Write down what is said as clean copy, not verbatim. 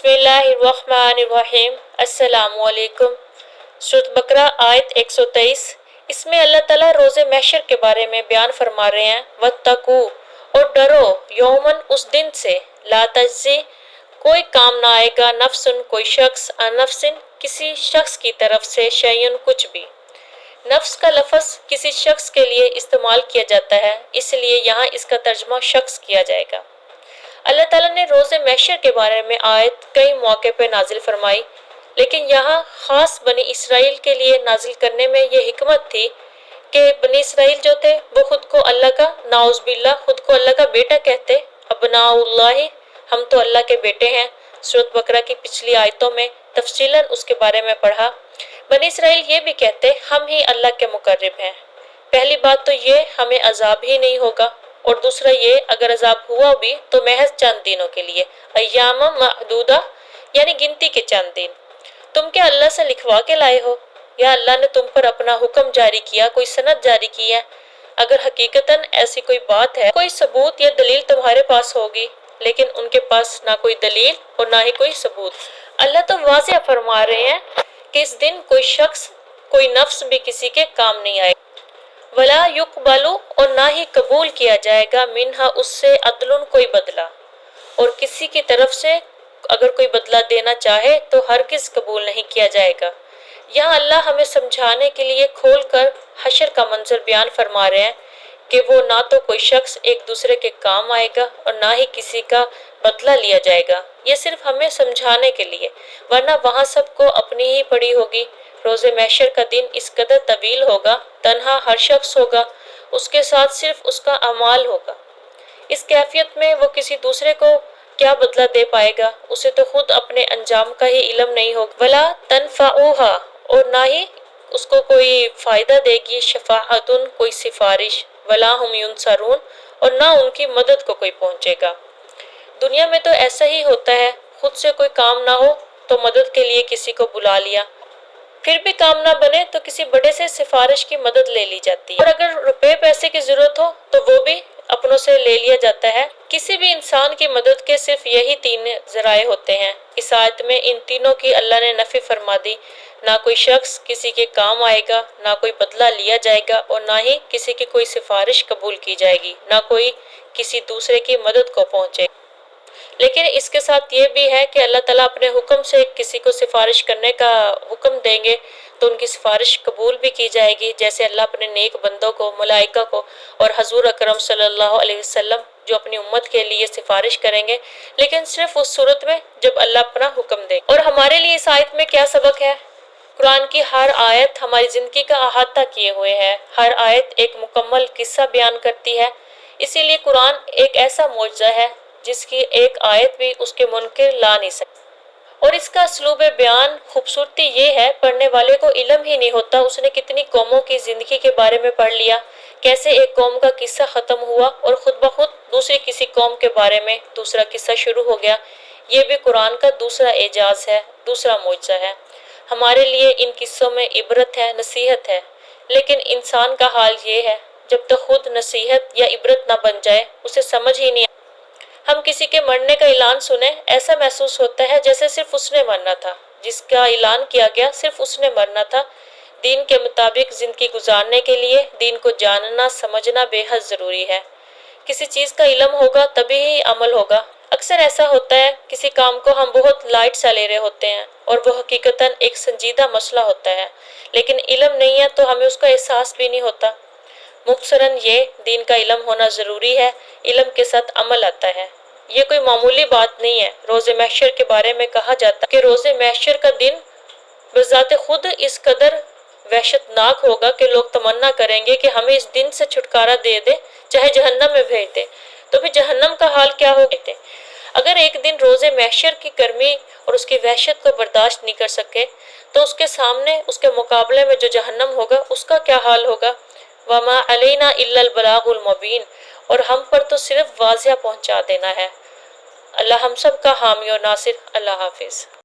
बिस्मिल्लाहिर्रहमानिर्रहीम। अस्सलामु अलैकुम। सूरत बकरा आयत 123। इसमें अल्लाह ताला रोज़े महशर के बारे में बयान फरमा रहे हैं। वत्तकू, और डरो, यौमन, उस दिन से, ला तज्ज़ी, कोई काम ना आएगा, नफ्सुन, कोई शख्स, अन नफ्सिन, किसी शख्स की तरफ से, शयउन, कुछ भी। नफ्स का लफ्ज़ किसी शख्स के लिए इस्तेमाल किया जाता है, इसलिए यहाँ इसका तर्जुमा शख्स किया जाएगा। अल्लाह ताला ने रोज़े महशर के बारे में आयत कई मौके पर नाजिल फरमाई, लेकिन यहाँ खास बनी इसराइल के लिए नाजिल करने में ये हिकमत थी कि बनी इसराइल जो थे वो खुद को अल्लाह का, नाउज़ बिल्लाह, खुद को अल्लाह का बेटा कहते। अबनाउल्लाहि, हम तो अल्लाह के बेटे हैं। सूरत बकरा की पिछली आयतों में तफसीलन उसके बारे में पढ़ा। बनी इसराइल ये भी कहते, हम ही अल्लाह के मुकर्रब हैं। पहली बात तो ये, हमें अजाब ही नहीं होगा, और दूसरा ये, अगर अजाब हुआ भी तो महज चंद दिनों के लिए, अय्याम महदूदा, यानी गिनती के चंद दिन। तुम क्या अल्लाह से लिखवा के लाए हो, या अल्लाह ने तुम पर अपना हुक्म जारी किया, कोई सनद जारी की है? अगर हकीकतन ऐसी कोई बात है, कोई सबूत या दलील तुम्हारे पास होगी, लेकिन उनके पास ना कोई दलील और ना ही कोई सबूत। अल्लाह तो वाज़ेह फरमा रहे हैं कि इस दिन कोई शख्स, कोई नफ्स भी किसी के काम नहीं आएगा। वला युकबलु, और ना ही कबूल किया जाएगा, मिन्हा, उससे, अदलुन, कोई बदला, और किसी की तरफ से अगर कोई बदला देना चाहे तो हरगिज़ कबूल नहीं किया जाएगा। यहाँ अल्लाह हमें समझाने के लिए खोल कर हशर का मंजर बयान फरमा रहे हैं कि वो ना तो कोई शख्स एक दूसरे के काम आएगा और ना ही किसी का बदला लिया जाएगा। ये सिर्फ हमें समझाने के लिए, वरना वहाँ सबको अपनी ही पड़ी होगी। रोज़े महशर का दिन इस कदर तवील होगा, तन्हा हर शख्स होगा, उसके साथ सिर्फ उसका अमाल होगा। इस कैफियत में वो किसी दूसरे को क्या बदला दे पाएगा? उसे तो खुद अपने अंजाम का ही इल्म नहीं होगा। वला तनफाऊहा, और ना ही उसको कोई फायदा देगी, शफाअतुन, कोई सिफारिश, वला हुम युनसरून, और ना उनकी मदद को कोई पहुंचेगा। दुनिया में तो ऐसा ही होता है, खुद से कोई काम ना हो तो मदद के लिए किसी को बुला लिया, फिर भी काम ना बने तो किसी बड़े से सिफारिश की मदद ले ली जाती है, और अगर रुपए पैसे की जरूरत हो तो वो भी अपनों से ले लिया जाता है। किसी भी इंसान की मदद के सिर्फ यही तीन जराए होते हैं। इस आयत में इन तीनों की अल्लाह ने नफी फरमा दी। ना कोई शख्स किसी के काम आएगा, ना कोई बदला लिया जाएगा, और ना ही किसी की कोई सिफारिश कबूल की जाएगी, ना कोई किसी दूसरे की मदद को पहुंचेगा। लेकिन इसके साथ ये भी है कि अल्लाह ताला अपने हुक्म से किसी को सिफारिश करने का हुक्म देंगे तो उनकी सिफारिश कबूल भी की जाएगी, जैसे अल्लाह अपने नेक बंदों को, मलाइका को और हजूर अकरम सल्लल्लाहु अलैहि वसल्लम जो अपनी उम्मत के लिए सिफारिश करेंगे, लेकिन सिर्फ उस सूरत में जब अल्लाह अपना हुक्म दे। और हमारे लिए इस आयत में क्या सबक है? कुरान की हर आयत हमारी जिंदगी का अहाता किए हुए है। हर आयत एक मुकम्मल किस्सा बयान करती है। इसीलिए कुरान एक ऐसा मौजज़ा है जिसकी एक आयत भी उसके मुनकिर ला नहीं सकती। और इसका असलूब बयान खूबसूरती ये है, पढ़ने वाले को इल्म ही नहीं होता उसने कितनी कौमों की जिंदगी के बारे में पढ़ लिया, कैसे एक कौम का किस्सा खत्म हुआ और खुद ब खुद दूसरी किसी कौम के बारे में दूसरा किस्सा शुरू हो गया। ये भी कुरान का दूसरा एजाज है, दूसरा मौजज़ा है। हमारे लिए इन किस्सों में इबरत है, नसीहत है। लेकिन इंसान का हाल ये है, जब तक खुद नसीहत या इबरत ना बन जाए उसे समझ ही नहीं। हम किसी के मरने का ऐलान सुने, ऐसा महसूस होता है जैसे सिर्फ उसने मरना था, जिसका ऐलान किया गया सिर्फ उसने मरना था। दीन के मुताबिक जिंदगी गुजारने के लिए दीन को जानना समझना बेहद ज़रूरी है। किसी चीज़ का इल्म होगा तभी ही अमल होगा। अक्सर ऐसा होता है, किसी काम को हम बहुत लाइट सा ले रहे होते हैं और वो हकीकतन एक संजीदा मसला होता है, लेकिन इल्म नहीं है तो हमें उसका एहसास भी नहीं होता। मुख्तसरन ये, दीन का इल्म होना ज़रूरी है, इल्म के साथ अमल आता है। ये कोई मामूली बात नहीं है। रोज़े महशर के बारे में कहा जाता है कि रोज़े महशर का दिन बज़ाते खुद इस कदर वहशतनाक होगा कि लोग तमन्ना करेंगे कि हमें इस दिन से छुटकारा दे दे, चाहे जहन्नम में भेज दे। तो फिर जहन्नम का हाल क्या होगा? अगर एक दिन रोज़े महशर की गर्मी और उसकी वहशत को बर्दाश्त नहीं कर सके तो उसके सामने, उसके मुकाबले में जो जहन्नम होगा उसका क्या हाल होगा? वमा अलैना इल्लल बलागुल मुबीन, और हम पर तो सिर्फ वाज़िया पहुंचा देना है। अल्लाह हम सब का हामी और नासिर। अल्लाह हाफिज़।